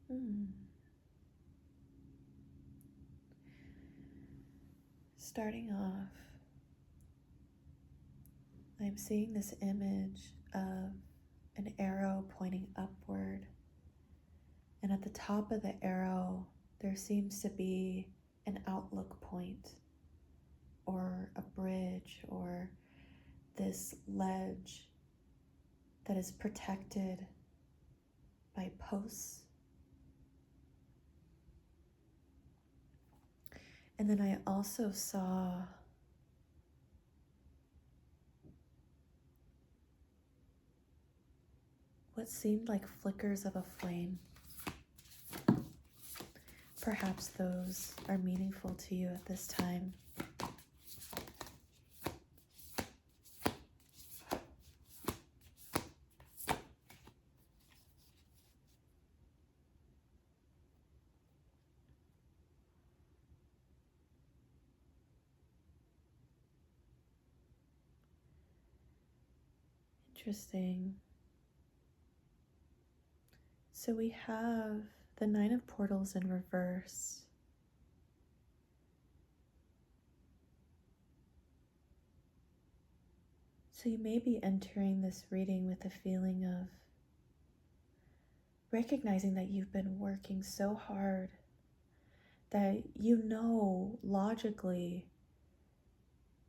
Hmm. Starting off, I'm seeing this image of an arrow pointing upward, and at the top of the arrow, there seems to be an outlook point or a bridge or this ledge that is protected by posts. And then I also saw what seemed like flickers of a flame. Perhaps those are meaningful to you at this time. Interesting. So we have the Nine of Portals in reverse. So you may be entering this reading with a feeling of recognizing that you've been working so hard that you know logically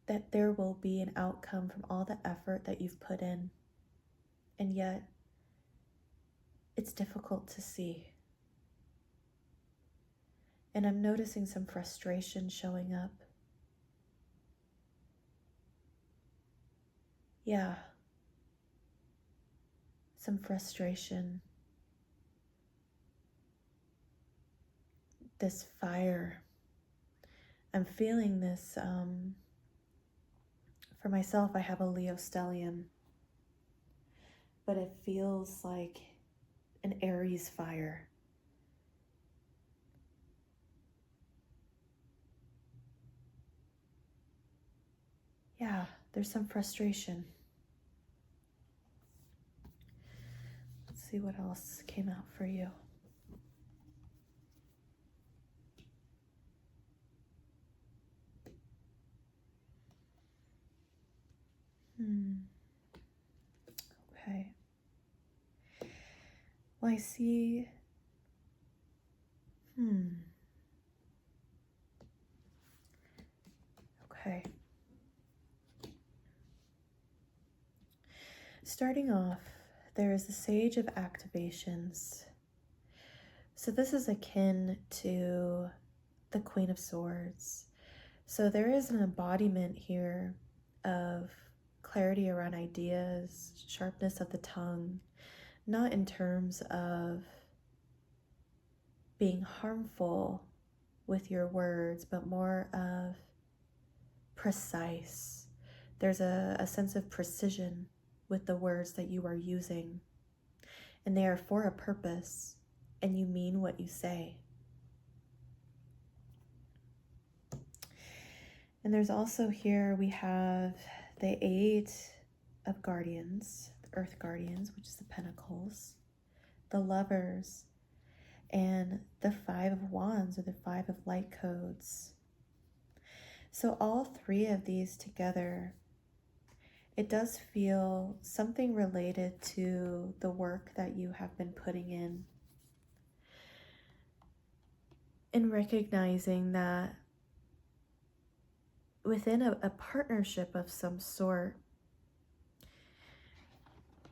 that there will be an outcome from all the effort that you've put in. And yet, it's difficult to see. And I'm noticing some frustration showing up. Yeah, some frustration. This fire. I'm feeling this. For myself, I have a Leo stellium, but it feels like an Aries fire. Yeah, there's some frustration. Let's see what else came out for you. Okay. Well, I see. Okay. Starting off, there is the Sage of Activations. So this is akin to the Queen of Swords. So there is an embodiment here of clarity around ideas, sharpness of the tongue, not in terms of being harmful with your words, but more of precise. There's a sense of precision with the words that you are using, and they are for a purpose, and you mean what you say. And there's also here we have the Eight of Guardians, the Earth Guardians, which is the Pentacles, the Lovers, and the Five of Wands, or the Five of Light Codes. So all three of these together, it does feel something related to the work that you have been putting in recognizing that within a partnership of some sort,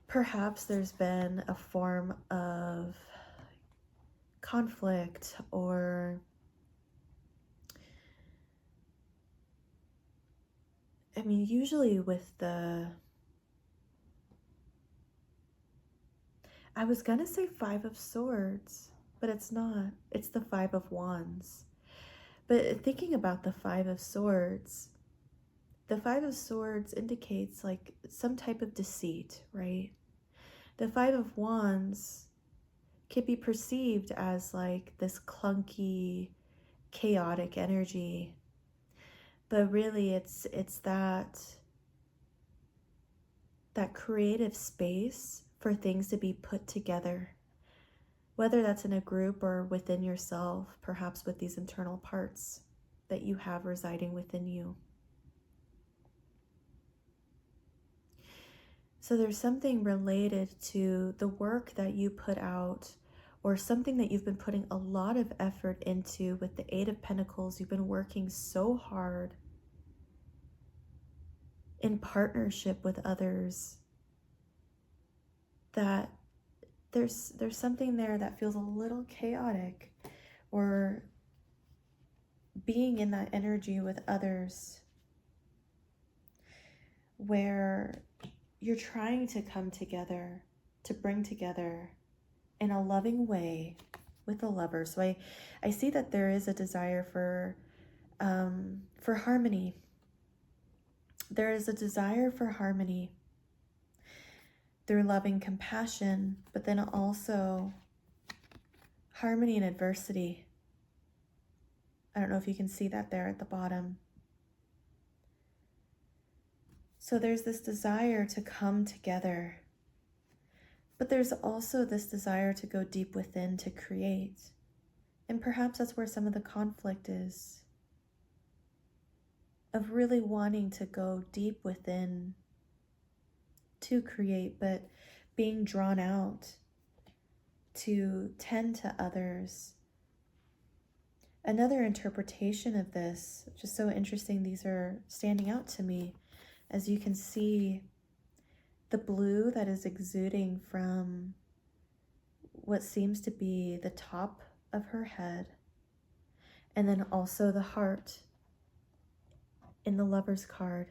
perhaps there's been a form of conflict or usually with I was gonna say Five of Swords, but it's not. It's the Five of Wands. But thinking about the Five of Swords, the Five of Swords indicates like some type of deceit, right? The Five of Wands can be perceived as like this clunky, chaotic energy. But really it's that creative space for things to be put together, whether that's in a group or within yourself, perhaps with these internal parts that you have residing within you. So there's something related to the work that you put out, or something that you've been putting a lot of effort into with the Eight of Pentacles. You've been working so hard in partnership with others that there's something there that feels a little chaotic, or being in that energy with others where you're trying to come together, to bring together in a loving way with the lover. So I see that there is a desire for harmony. There is a desire for harmony through loving compassion, but then also harmony in adversity. I don't know if you can see that there at the bottom. So there's this desire to come together, but there's also this desire to go deep within to create. And perhaps that's where some of the conflict is, of really wanting to go deep within to create, but being drawn out to tend to others. Another interpretation of this, which is so interesting, these are standing out to me. As you can see, the blue that is exuding from what seems to be the top of her head, and then also the heart in the Lover's card.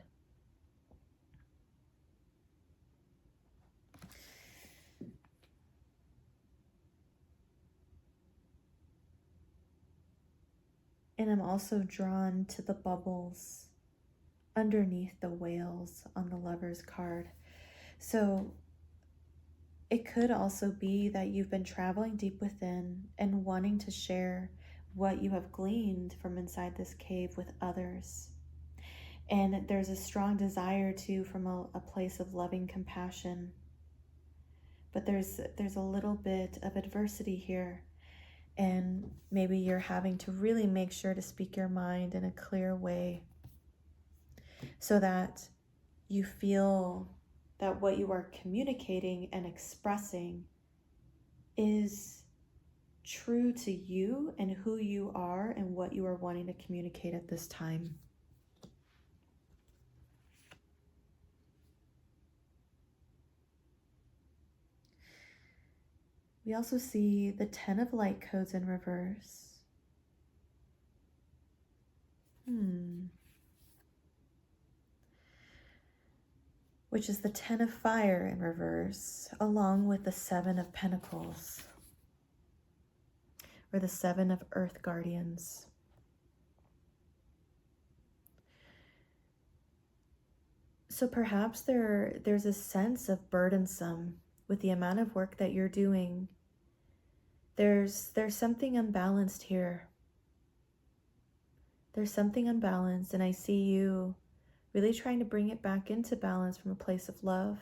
And I'm also drawn to the bubbles underneath the whales on the Lover's card. So it could also be that you've been traveling deep within and wanting to share what you have gleaned from inside this cave with others. And there's a strong desire to, from a place of loving compassion. But there's a little bit of adversity here. And maybe you're having to really make sure to speak your mind in a clear way, so that you feel that what you are communicating and expressing is true to you and who you are and what you are wanting to communicate at this time. We also see the 10 of light codes in reverse. Which is the 10 of fire in reverse, along with the 7 of pentacles, or the 7 of earth guardians. So perhaps there's a sense of burdensome with the amount of work that you're doing. There's something unbalanced here. There's something unbalanced, and I see you really trying to bring it back into balance from a place of love.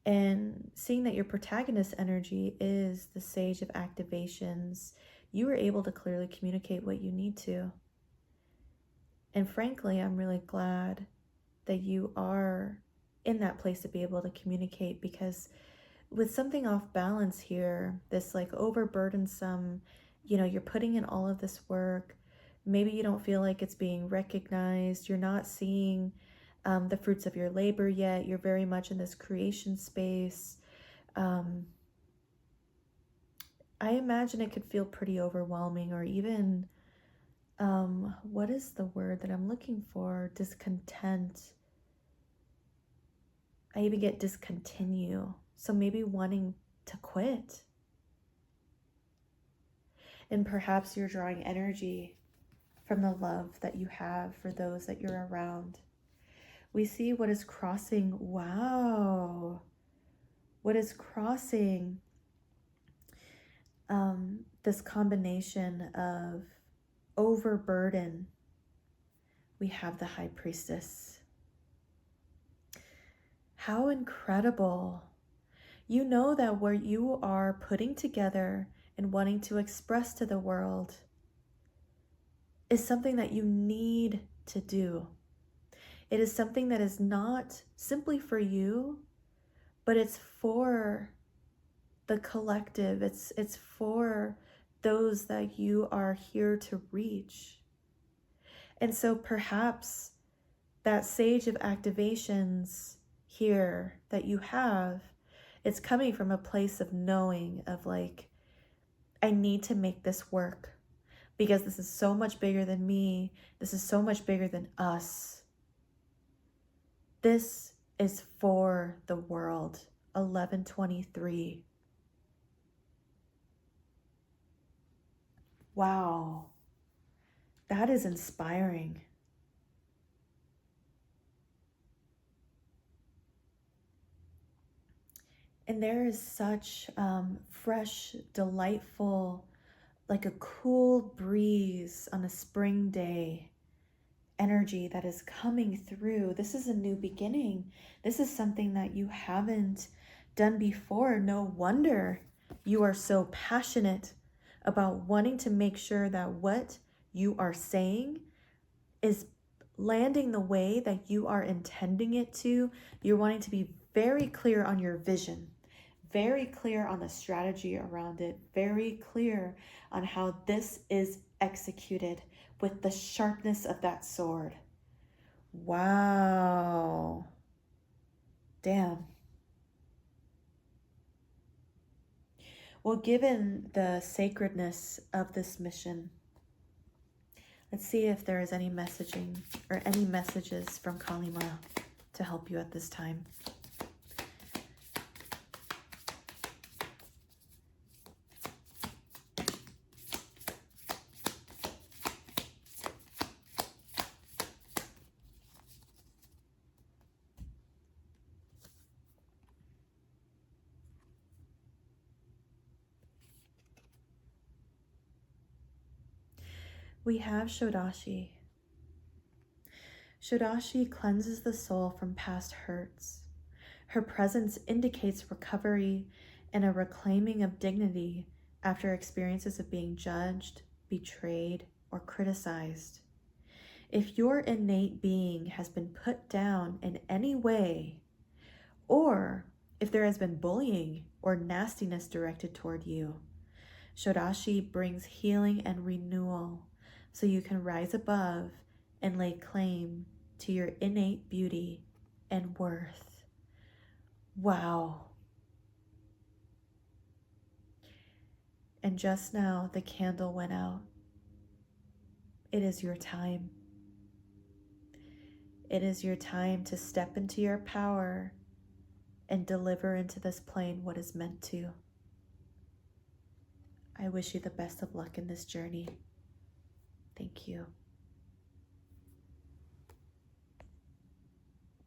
And seeing that your protagonist energy is the Sage of Activations, you were able to clearly communicate what you need to. And frankly, I'm really glad that you are in that place to be able to communicate, because with something off balance here, this like overburdensome, you're putting in all of this work. Maybe you don't feel like it's being recognized. You're not seeing the fruits of your labor yet. You're very much in this creation space. I imagine it could feel pretty overwhelming, or even, what is the word that I'm looking for? Discontent. I even get discontinue. So maybe wanting to quit. And perhaps you're drawing energy from the love that you have for those that you're around. We see what is crossing. Wow. What is crossing this combination of overburden. We have the High Priestess. How incredible. You know that what you are putting together and wanting to express to the world is something that you need to do. It is something that is not simply for you, but it's for the collective. It's for those that you are here to reach. And so perhaps that sage of activations here that you have, it's coming from a place of knowing of like, I need to make this work because this is so much bigger than me. This is so much bigger than us. This is for the world. 1123. Wow. That is inspiring. And there is such fresh, delightful, like a cool breeze on a spring day energy that is coming through. This is a new beginning. This is something that you haven't done before. No wonder you are so passionate about wanting to make sure that what you are saying is landing the way that you are intending it to. You're wanting to be very clear on your vision, very clear on the strategy around it, very clear on how this is executed with the sharpness of that sword. Wow. Damn. Well, given the sacredness of this mission, let's see if there is any messaging or any messages from Kalima to help you at this time. We have Shodashi. Shodashi cleanses the soul from past hurts. Her presence indicates recovery and a reclaiming of dignity after experiences of being judged, betrayed, or criticized. If your innate being has been put down in any way, or if there has been bullying or nastiness directed toward you, Shodashi brings healing and renewal so you can rise above and lay claim to your innate beauty and worth. Wow. And just now the candle went out. It is your time. It is your time to step into your power and deliver into this plane what is meant to. I wish you the best of luck in this journey. Thank you.